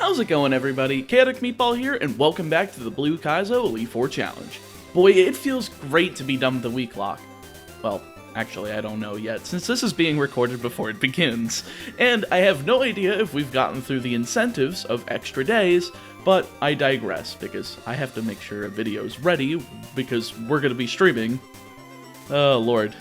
How's it going, everybody? ChaoticMeatball here, and welcome back to the Blue Kaizo Elite Four challenge. Boy, it feels great to be done with the week lock. Well, actually, I don't know yet, since this is being recorded before it begins. And I have no idea if we've gotten through the incentives of extra days, but I digress, because I have to make sure a video's ready, because we're gonna be streaming. Oh, Lord.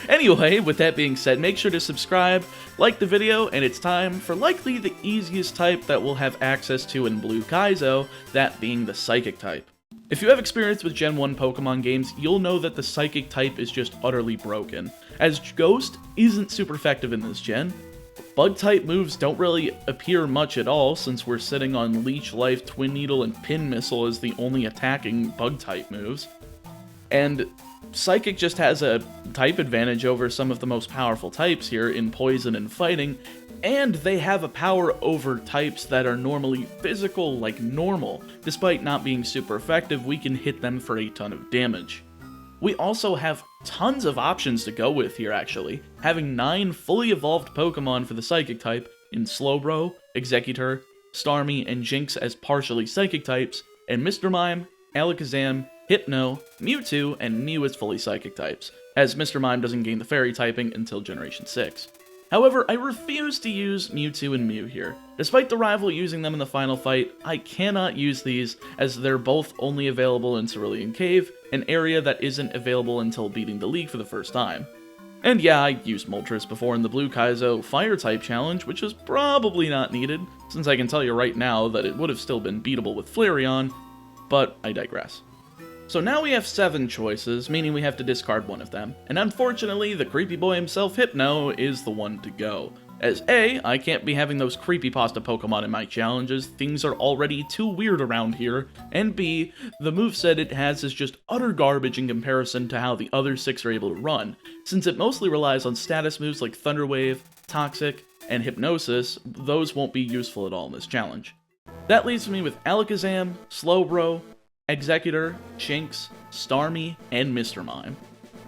Anyway, with that being said, make sure to subscribe, like the video, and it's time for likely the easiest type that we'll have access to in Blue Kaizo, that being the Psychic type. If you have experience with Gen 1 Pokemon games, you'll know that the Psychic type is just utterly broken, as Ghost isn't super effective in this gen. Bug-type moves don't really appear much at all, since we're sitting on Leech Life, Twin Needle, and Pin Missile as the only attacking Bug-type moves. And Psychic just has a type advantage over some of the most powerful types here in Poison and Fighting, and they have a power over types that are normally physical like normal. Despite not being super effective, we can hit them for a ton of damage. We also have tons of options to go with here actually, having 9 fully evolved Pokemon for the Psychic type in Slowbro, Exeggutor, Starmie, and Jynx as partially Psychic types, and Mr. Mime, Alakazam, Hypno, Mewtwo, and Mew as fully Psychic types, as Mr. Mime doesn't gain the Fairy typing until Generation 6. However, I refuse to use Mewtwo and Mew here. Despite the rival using them in the final fight, I cannot use these as they're both only available in Cerulean Cave, an area that isn't available until beating the League for the first time. And yeah, I used Moltres before in the Blue Kaizo Fire-type challenge, which was probably not needed, since I can tell you right now that it would have still been beatable with Flareon, but I digress. So now we have 7 choices, meaning we have to discard one of them, and unfortunately, the creepy boy himself, Hypno, is the one to go. As A, I can't be having those creepypasta Pokemon in my challenges, things are already too weird around here, and B, the moveset it has is just utter garbage in comparison to how the other 6 are able to run, since it mostly relies on status moves like Thunder Wave, Toxic, and Hypnosis. Those won't be useful at all in this challenge. That leaves me with Alakazam, Slowbro, Exeggutor, Jynx, Starmie, and Mr. Mime.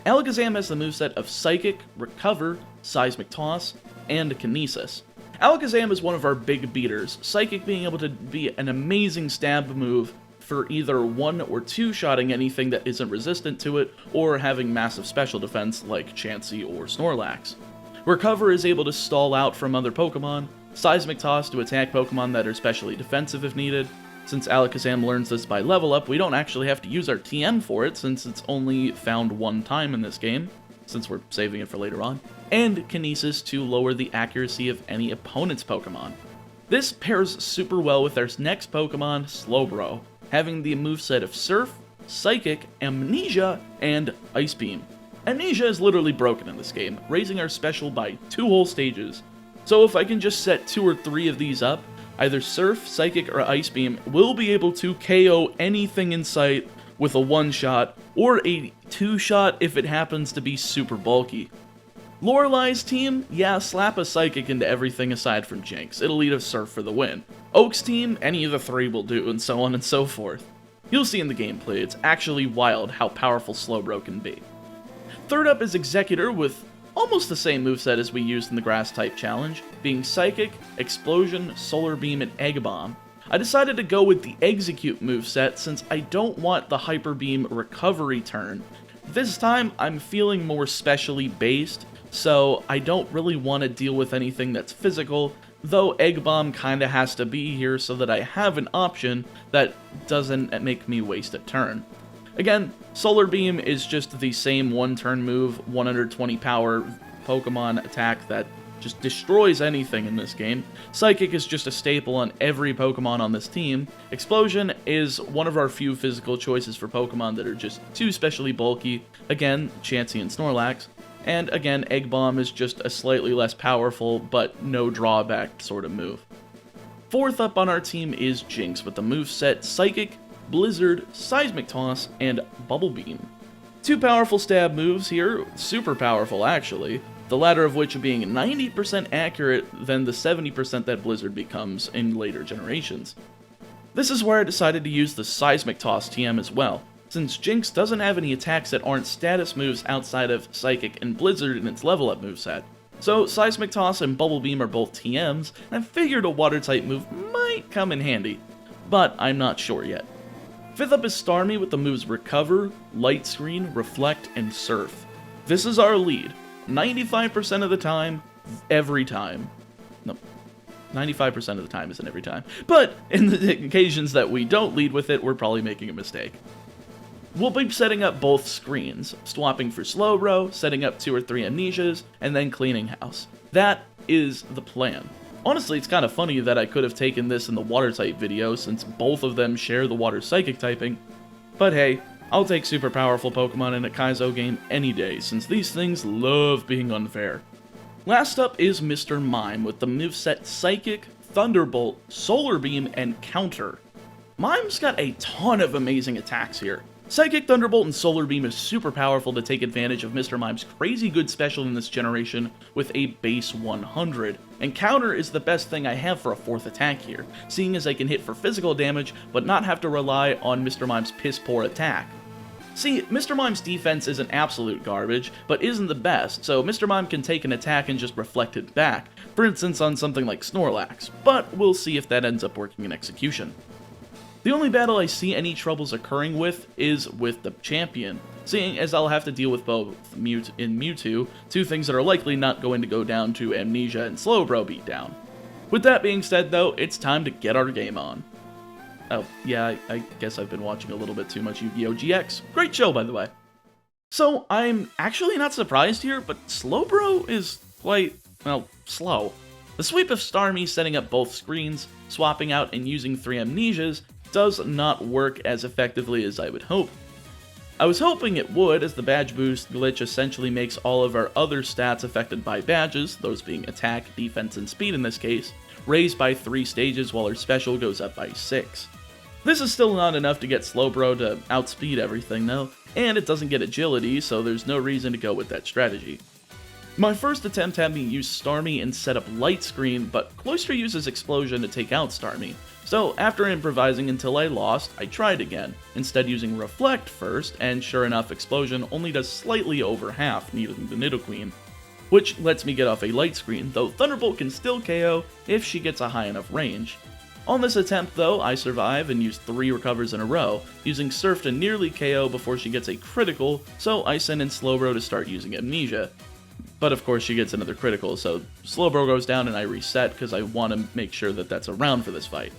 Alakazam has the moveset of Psychic, Recover, Seismic Toss, and Kinesis. Alakazam is one of our big beaters, Psychic being able to be an amazing stab move for either 1- or 2-shotting anything that isn't resistant to it, or having massive special defense like Chansey or Snorlax. Recover is able to stall out from other Pokemon, Seismic Toss to attack Pokemon that are specially defensive if needed. Since Alakazam learns this by level up, we don't actually have to use our TM for it, since it's only found 1 time in this game, since we're saving it for later on, and Kinesis to lower the accuracy of any opponent's Pokemon. This pairs super well with our next Pokemon, Slowbro, having the moveset of Surf, Psychic, Amnesia, and Ice Beam. Amnesia is literally broken in this game, raising our special by 2 whole stages, so if I can just set 2 or 3 of these up, either Surf, Psychic, or Ice Beam will be able to KO anything in sight with a 1-shot, or a 2-shot if it happens to be super bulky. Lorelei's team, yeah, slap a Psychic into everything aside from Jynx, it'll lead a Surf for the win. Oak's team, any of the 3 will do, and so on and so forth. You'll see in the gameplay, it's actually wild how powerful Slowbro can be. Third up is Exeggutor with almost the same moveset as we used in the Grass-type challenge, being Psychic, Explosion, Solar Beam, and Egg Bomb. I decided to go with the Execute moveset since I don't want the Hyper Beam recovery turn. This time, I'm feeling more specially based, so I don't really want to deal with anything that's physical, though Egg Bomb kinda has to be here so that I have an option that doesn't make me waste a turn. Again, Solar Beam is just the same 1-turn move, 120 power Pokemon attack that just destroys anything in this game. Psychic is just a staple on every Pokemon on this team. Explosion is one of our few physical choices for Pokemon that are just too specially bulky. Again, Chansey and Snorlax. And again, Egg Bomb is just a slightly less powerful, but no drawback sort of move. Fourth up on our team is Jynx with the moveset Psychic, Blizzard, Seismic Toss, and Bubble Beam. 2 powerful stab moves here, super powerful actually, the latter of which being 90% accurate than the 70% that Blizzard becomes in later generations. This is where I decided to use the Seismic Toss TM as well, since Jynx doesn't have any attacks that aren't status moves outside of Psychic and Blizzard in its level up moveset. So Seismic Toss and Bubble Beam are both TMs, and I figured a Water-type move might come in handy, but I'm not sure yet. 5th up is Starmie with the moves Recover, Light Screen, Reflect, and Surf. This is our lead, 95% of the time, every time. No, 95% of the time isn't every time, but in the occasions that we don't lead with it, we're probably making a mistake. We'll be setting up both screens, swapping for Slowbro, setting up 2 or 3 amnesias, and then cleaning house. That is the plan. Honestly, it's kind of funny that I could have taken this in the water type video since both of them share the water psychic typing, but hey, I'll take super powerful Pokemon in a Kaizo game any day since these things love being unfair. Last up is Mr. Mime with the moveset Psychic, Thunderbolt, Solar Beam, and Counter. Mime's got a ton of amazing attacks here. Psychic, Thunderbolt, and Solar Beam is super powerful to take advantage of Mr. Mime's crazy good special in this generation with a base 100, and Counter is the best thing I have for a 4th attack here, seeing as I can hit for physical damage but not have to rely on Mr. Mime's piss-poor attack. See, Mr. Mime's defense isn't absolute garbage, but isn't the best, so Mr. Mime can take an attack and just reflect it back, for instance on something like Snorlax, but we'll see if that ends up working in execution. The only battle I see any troubles occurring with is with the champion, seeing as I'll have to deal with both Mewtwo, 2 things that are likely not going to go down to Amnesia and Slowbro beatdown. With that being said though, it's time to get our game on. Oh, yeah, I guess I've been watching a little bit too much Yu-Gi-Oh! GX. Great show, by the way. So, I'm actually not surprised here, but Slowbro is quite, well, slow. The sweep of Starmie setting up both screens, swapping out and using 3 amnesias, does not work as effectively as I would hope. I was hoping it would, as the badge boost glitch essentially makes all of our other stats affected by badges, those being attack, defense, and speed in this case, raised by 3 stages while our special goes up by 6. This is still not enough to get Slowbro to outspeed everything though, and it doesn't get agility, so there's no reason to go with that strategy. My first attempt had me use Starmie and set up Light Screen, but Cloyster uses Explosion to take out Starmie, so after improvising until I lost, I tried again, instead using Reflect first, and sure enough Explosion only does slightly over half needing the Nidoqueen, which lets me get off a Light Screen, though Thunderbolt can still KO if she gets a high enough range. On this attempt though, I survive and use 3 recovers in a row, using Surf to nearly KO before she gets a critical, so I send in Slowbro to start using Amnesia. But of course she gets another critical, so Slowbro goes down and I reset because I want to make sure that that's around for this fight.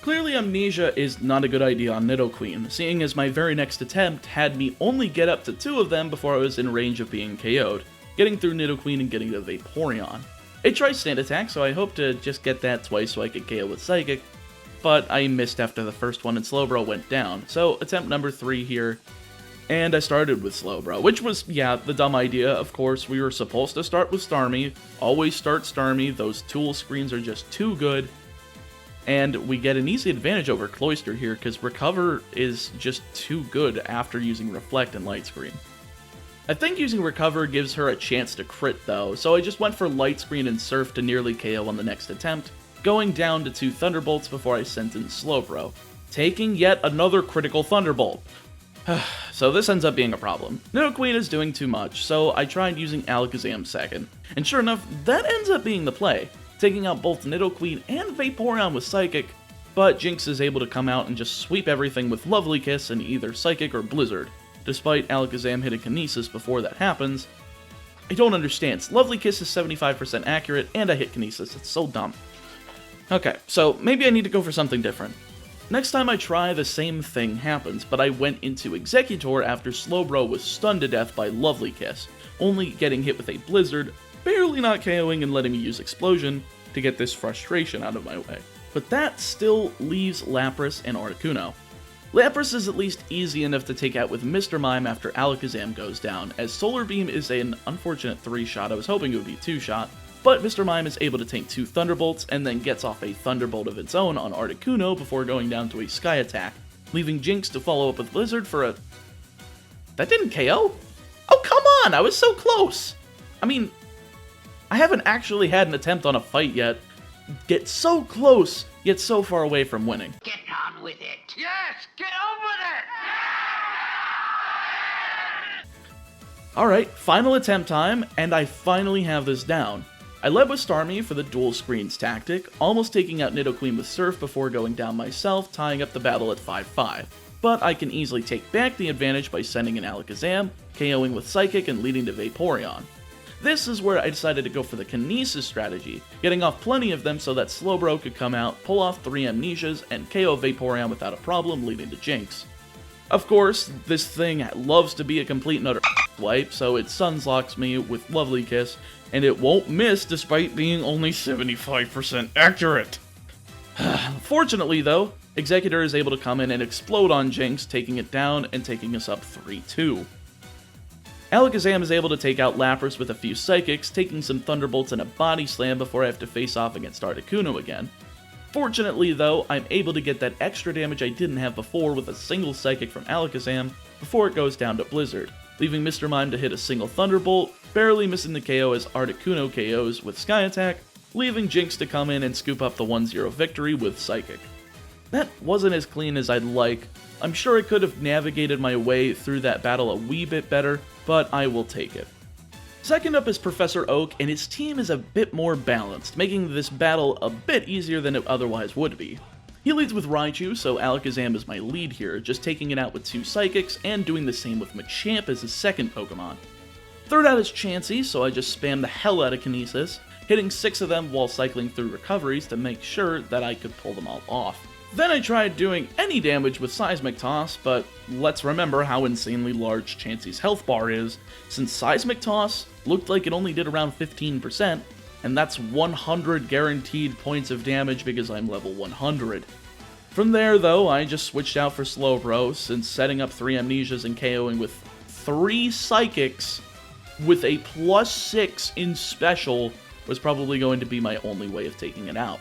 Clearly Amnesia is not a good idea on Nidoqueen, seeing as my very next attempt had me only get up to 2 of them before I was in range of being KO'd, getting through Nidoqueen and getting to Vaporeon. It tries stand attack, so I hope to just get that twice so I could KO with Psychic, but I missed after the first one and Slowbro went down, so attempt number 3 here, and I started with Slowbro, which was, yeah, the dumb idea. Of course, we were supposed to start with Starmie, always start Starmie, those tool screens are just too good, and we get an easy advantage over Cloyster here, because Recover is just too good after using Reflect and Light Screen. I think using Recover gives her a chance to crit though, so I just went for Light Screen and Surf to nearly KO on the next attempt, going down to 2 Thunderbolts before I sent in Slowbro, taking yet another critical Thunderbolt. So this ends up being a problem. Nidoqueen is doing too much, so I tried using Alakazam second, and sure enough, that ends up being the play, taking out both Nidoqueen and Vaporeon with Psychic, but Jinx is able to come out and just sweep everything with Lovely Kiss and either Psychic or Blizzard. Despite Alakazam hitting Kinesis before that happens. I don't understand. Lovely Kiss is 75% accurate, and I hit Kinesis. It's so dumb. Okay, so maybe I need to go for something different. Next time I try, the same thing happens, but I went into Executor after Slowbro was stunned to death by Lovely Kiss, only getting hit with a Blizzard, barely not KOing and letting me use Explosion to get this frustration out of my way. But that still leaves Lapras and Articuno. Lapras is at least easy enough to take out with Mr. Mime after Alakazam goes down, as Solar Beam is an unfortunate 3-shot, I was hoping it would be 2-shot, but Mr. Mime is able to tank 2 Thunderbolts and then gets off a Thunderbolt of its own on Articuno before going down to a Sky Attack, leaving Jinx to follow up with Blizzard for a... That didn't KO? Oh, come on! I was so close! I mean, I haven't actually had an attempt on a fight yet. Get so close, yet so far away from winning. Get on with it! Yes! Get on with it! Alright, final attempt time, and I finally have this down. I led with Starmie for the dual screens tactic, almost taking out Nidoqueen with Surf before going down myself, tying up the battle at 5-5. But I can easily take back the advantage by sending in Alakazam, KOing with Psychic and leading to Vaporeon. This is where I decided to go for the Kinesis strategy, getting off plenty of them so that Slowbro could come out, pull off 3 Amnesias, and KO Vaporeon without a problem, leading to Jinx. Of course, this thing loves to be a complete and utter wipe, so it Sunslocks me with Lovely Kiss, and it won't miss despite being only 75% accurate. Fortunately though, Executor is able to come in and explode on Jinx, taking it down and taking us up 3-2. Alakazam is able to take out Lapras with a few Psychics, taking some Thunderbolts and a Body Slam before I have to face off against Articuno again. Fortunately though, I'm able to get that extra damage I didn't have before with a single Psychic from Alakazam before it goes down to Blizzard, leaving Mr. Mime to hit a single Thunderbolt, barely missing the KO as Articuno KOs with Sky Attack, leaving Jinx to come in and scoop up the 1-0 victory with Psychic. That wasn't as clean as I'd like. I'm sure I could have navigated my way through that battle a wee bit better, but I will take it. Second up is Professor Oak, and his team is a bit more balanced, making this battle a bit easier than it otherwise would be. He leads with Raichu, so Alakazam is my lead here, just taking it out with 2 Psychics, and doing the same with Machamp as his second Pokemon. Third out is Chansey, so I just spam the hell out of Kinesis, hitting 6 of them while cycling through recoveries to make sure that I could pull them all off. Then I tried doing any damage with Seismic Toss, but let's remember how insanely large Chansey's health bar is, since Seismic Toss looked like it only did around 15%, and that's 100 guaranteed points of damage because I'm level 100. From there though, I just switched out for Slowbro, since setting up 3 Amnesias and KOing with 3 Psychics with a +6 in Special was probably going to be my only way of taking it out.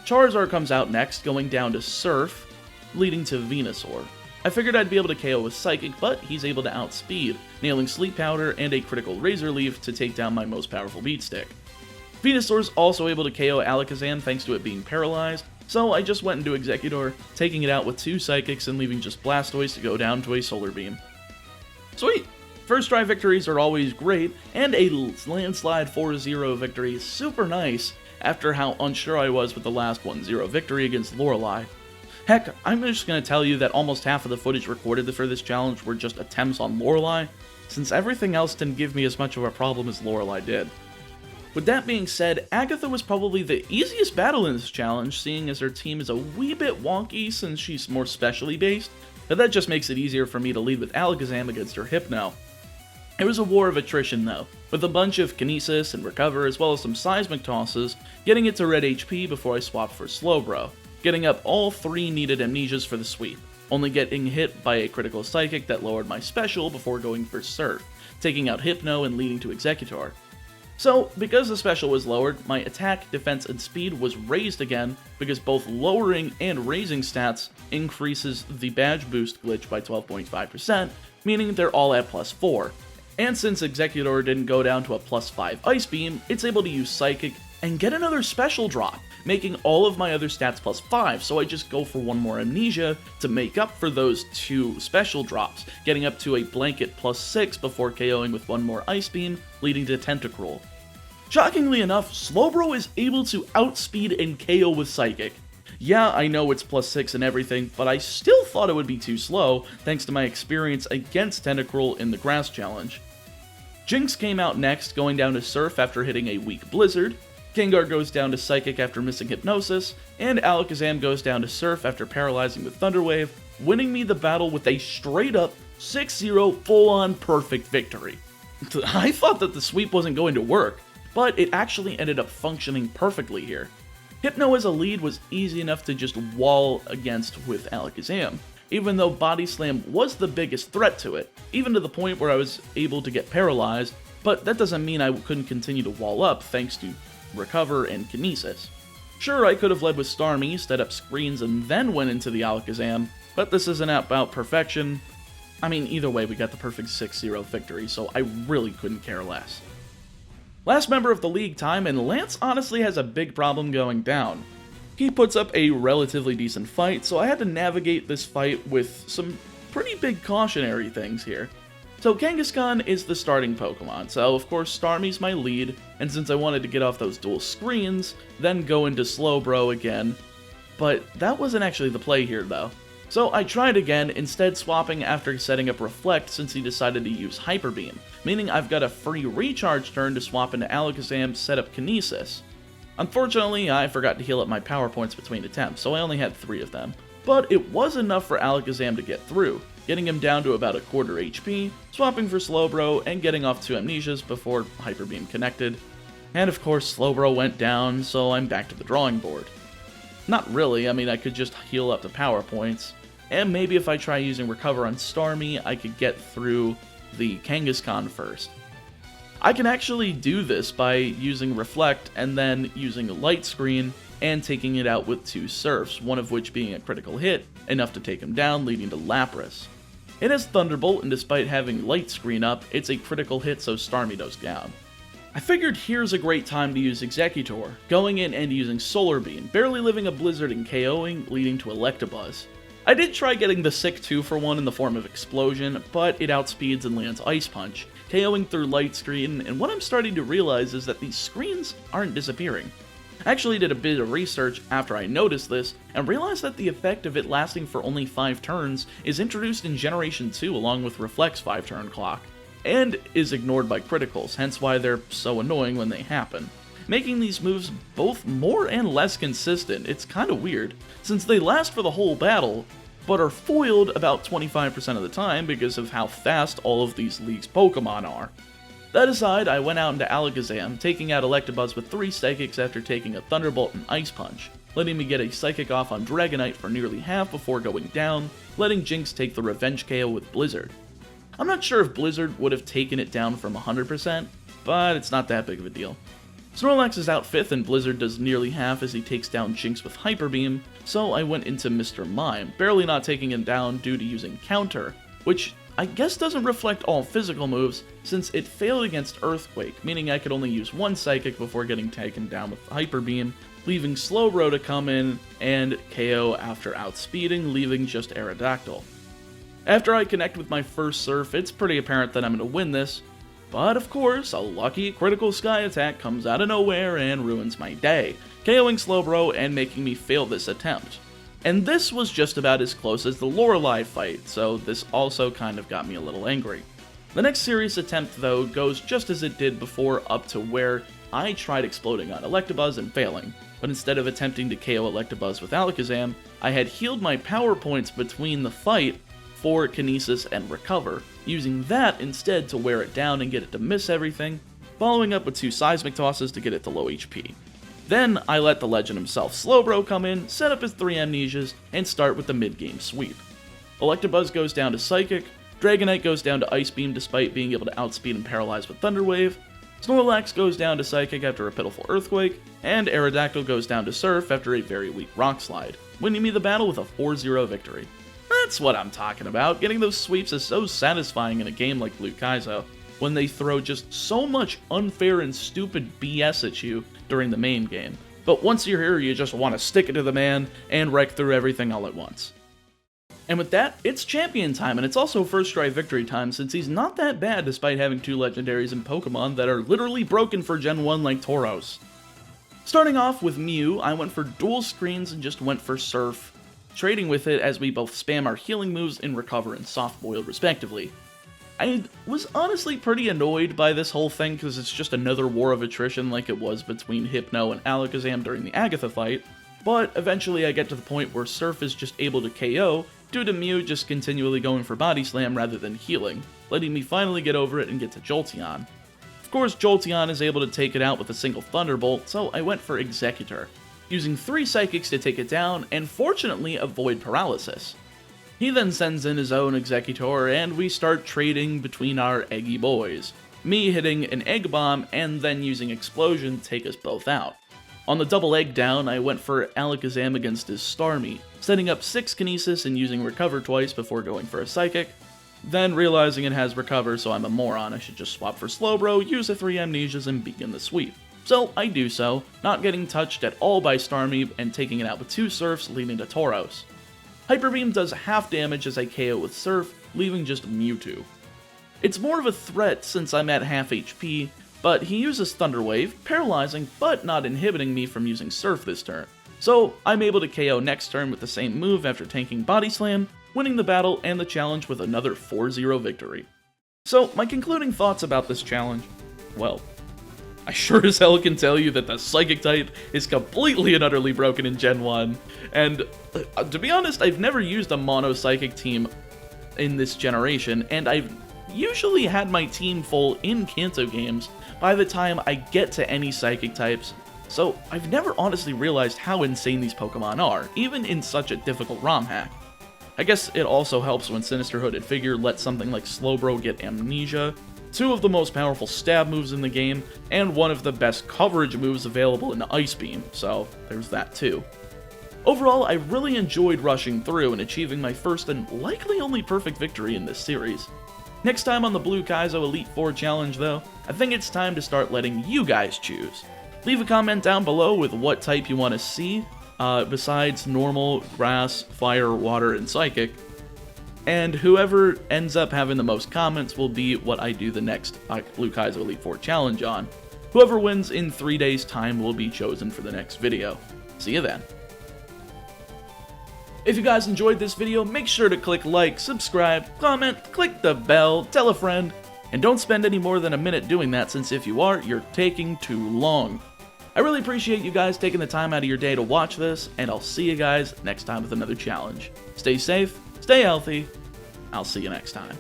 Charizard comes out next, going down to Surf, leading to Venusaur. I figured I'd be able to KO with Psychic, but he's able to outspeed, nailing Sleep Powder and a critical Razor Leaf to take down my most powerful Beat Stick. Venusaur's also able to KO Alakazam thanks to it being paralyzed, so I just went into Executor, taking it out with 2 Psychics and leaving just Blastoise to go down to a Solar Beam. Sweet! First try victories are always great, and a landslide 4-0 victory is super nice, after how unsure I was with the last 1-0 victory against Lorelei. Heck, I'm just going to tell you that almost half of the footage recorded for this challenge were just attempts on Lorelei, since everything else didn't give me as much of a problem as Lorelei did. With that being said, Agatha was probably the easiest battle in this challenge, seeing as her team is a wee bit wonky since she's more specially based, but that just makes it easier for me to lead with Alakazam against her Hypno. It was a war of attrition though, with a bunch of Kinesis and Recover as well as some Seismic Tosses, getting it to red HP before I swapped for Slowbro, getting up all 3 needed Amnesias for the sweep, only getting hit by a critical Psychic that lowered my special before going for Surf, taking out Hypno and leading to Executor. So, because the special was lowered, my attack, defense, and speed was raised again, because both lowering and raising stats increases the badge boost glitch by 12.5%, meaning they're all at +4. And since Executor didn't go down to a +5 Ice Beam, it's able to use Psychic and get another special drop, making all of my other stats +5, so I just go for 1 more Amnesia to make up for those 2 special drops, getting up to a blanket +6 before KOing with 1 more Ice Beam, leading to Tentacruel. Shockingly enough, Slowbro is able to outspeed and KO with Psychic. Yeah, I know it's +6 and everything, but I still thought it would be too slow, thanks to my experience against Tentacruel in the Grass Challenge. Jinx came out next, going down to Surf after hitting a weak Blizzard, Gengar goes down to Psychic after missing Hypnosis, and Alakazam goes down to Surf after paralyzing with Thunder Wave, winning me the battle with a straight-up 6-0 full-on perfect victory. I thought that the sweep wasn't going to work, but it actually ended up functioning perfectly here. Hypno as a lead was easy enough to just wall against with Alakazam, even though Body Slam was the biggest threat to it, even to the point where I was able to get paralyzed, but that doesn't mean I couldn't continue to wall up thanks to Recover and Kinesis. Sure, I could have led with Starmie, set up screens, and then went into the Alakazam, but this isn't about perfection. I mean, either way, we got the perfect 6-0 victory, so I really couldn't care less. Last member of the league time, and Lance honestly has a big problem going down. He puts up a relatively decent fight, so I had to navigate this fight with some pretty big cautionary things here. So Kangaskhan is the starting Pokemon, so of course Starmie's my lead, and since I wanted to get off those dual screens, then go into Slowbro again, but that wasn't actually the play here though. So I tried again, instead swapping after setting up Reflect since he decided to use Hyper Beam, meaning I've got a free recharge turn to swap into Alakazam, set up Kinesis. Unfortunately, I forgot to heal up my power points between attempts, so I only had 3 of them. But it was enough for Alakazam to get through, getting him down to about a quarter HP, swapping for Slowbro, and getting off 2 Amnesias before Hyper Beam connected. And of course, Slowbro went down, so I'm back to the drawing board. Not really, I mean I could just heal up the power points, and maybe if I try using Recover on Starmie, I could get through the Kangaskhan first. I can actually do this by using Reflect and then using Light Screen and taking it out with 2 Surfs, one of which being a critical hit, enough to take him down, leading to Lapras. It has Thunderbolt, and despite having Light Screen up, it's a critical hit so Starmie goes down. I figured here's a great time to use Exeggutor, going in and using Solar Beam, barely living a Blizzard and KOing, leading to Electabuzz. I did try getting the sick 2-for-1 in the form of Explosion, but it outspeeds and lands Ice Punch, KOing through Light Screen, and what I'm starting to realize is that these screens aren't disappearing. I actually did a bit of research after I noticed this, and realized that the effect of it lasting for only 5 turns is introduced in Generation 2 along with Reflect's 5-turn clock, and is ignored by criticals, hence why they're so annoying when they happen. Making these moves both more and less consistent, it's kinda weird, since they last for the whole battle, but are foiled about 25% of the time because of how fast all of these League's Pokemon are. That aside, I went out into Alakazam, taking out Electabuzz with 3 Psychics after taking a Thunderbolt and Ice Punch, letting me get a Psychic off on Dragonite for nearly half before going down, letting Jinx take the Revenge KO with Blizzard. I'm not sure if Blizzard would have taken it down from 100%, but it's not that big of a deal. Snorlax is out 5th and Blizzard does nearly half as he takes down Jinx with Hyper Beam, so I went into Mr. Mime, barely not taking him down due to using Counter, which I guess doesn't reflect all physical moves since it failed against Earthquake, meaning I could only use 1 Psychic before getting taken down with Hyper Beam, leaving Slowbro to come in and KO after outspeeding, leaving just Aerodactyl. After I connect with my first Surf, it's pretty apparent that I'm going to win this, but of course, a lucky critical Sky attack comes out of nowhere and ruins my day, KOing Slowbro and making me fail this attempt. And this was just about as close as the Lorelei fight, so this also kind of got me a little angry. The next serious attempt though goes just as it did before, up to where I tried exploding on Electabuzz and failing, but instead of attempting to KO Electabuzz with Alakazam, I had healed my power points between the fight for Kinesis and Recover, using that instead to wear it down and get it to miss everything, following up with 2 Seismic Tosses to get it to low HP. Then I let the legend himself Slowbro come in, set up his 3 Amnesias, and start with the mid-game sweep. Electabuzz goes down to Psychic, Dragonite goes down to Ice Beam despite being able to outspeed and paralyze with Thunder Wave, Snorlax goes down to Psychic after a pitiful Earthquake, and Aerodactyl goes down to Surf after a very weak Rock Slide, winning me the battle with a 4-0 victory. That's what I'm talking about. Getting those sweeps is so satisfying in a game like Blue Kaizo, when they throw just so much unfair and stupid BS at you during the main game. But once you're here, you just want to stick it to the man and wreck through everything all at once. And with that, it's champion time, and it's also first try victory time since he's not that bad despite having 2 legendaries and Pokemon that are literally broken for Gen 1 like Tauros. Starting off with Mew, I went for dual screens and just went for Surf, trading with it as we both spam our healing moves in Recover and Soft Boiled respectively. I was honestly pretty annoyed by this whole thing because it's just another war of attrition like it was between Hypno and Alakazam during the Agatha fight, but eventually I get to the point where Surf is just able to KO due to Mew just continually going for Body Slam rather than healing, letting me finally get over it and get to Jolteon. Of course, Jolteon is able to take it out with a single Thunderbolt, so I went for Exeggutor, using 3 Psychics to take it down and fortunately avoid paralysis. He then sends in his own Exeggutor, and we start trading between our eggy boys, me hitting an Egg Bomb and then using Explosion to take us both out. On the double egg down, I went for Alakazam against his Starmie, setting up 6 Kinesis and using Recover twice before going for a Psychic, then realizing it has Recover so I'm a moron, I should just swap for Slowbro, use the 3 Amnesias and begin the sweep. So I do so, not getting touched at all by Starmie and taking it out with 2 Surfs leading to Tauros. Hyper Beam does half damage as I KO with Surf, leaving just Mewtwo. It's more of a threat since I'm at half HP, but he uses Thunder Wave, paralyzing but not inhibiting me from using Surf this turn. So I'm able to KO next turn with the same move after tanking Body Slam, winning the battle and the challenge with another 4-0 victory. So my concluding thoughts about this challenge, well, I sure as hell can tell you that the Psychic type is completely and utterly broken in Gen 1, and to be honest, I've never used a mono Psychic team in this generation, and I've usually had my team full in Kanto games by the time I get to any Psychic types, so I've never honestly realized how insane these Pokemon are, even in such a difficult ROM hack. I guess it also helps when Sinister Hooded Figure lets something like Slowbro get Amnesia, two of the most powerful stab moves in the game, and one of the best coverage moves available in Ice Beam, so there's that too. Overall, I really enjoyed rushing through and achieving my first and likely only perfect victory in this series. Next time on the Blue Kaizo Elite Four challenge though, I think it's time to start letting you guys choose. Leave a comment down below with what type you want to see, besides normal, grass, fire, water, and psychic. And whoever ends up having the most comments will be what I do the next Blue Kaizo Elite Four challenge on. Whoever wins in 3 days' time will be chosen for the next video. See you then. If you guys enjoyed this video, make sure to click like, subscribe, comment, click the bell, tell a friend, and don't spend any more than a minute doing that, since if you are, you're taking too long. I really appreciate you guys taking the time out of your day to watch this, and I'll see you guys next time with another challenge. Stay safe, stay healthy, I'll see you next time.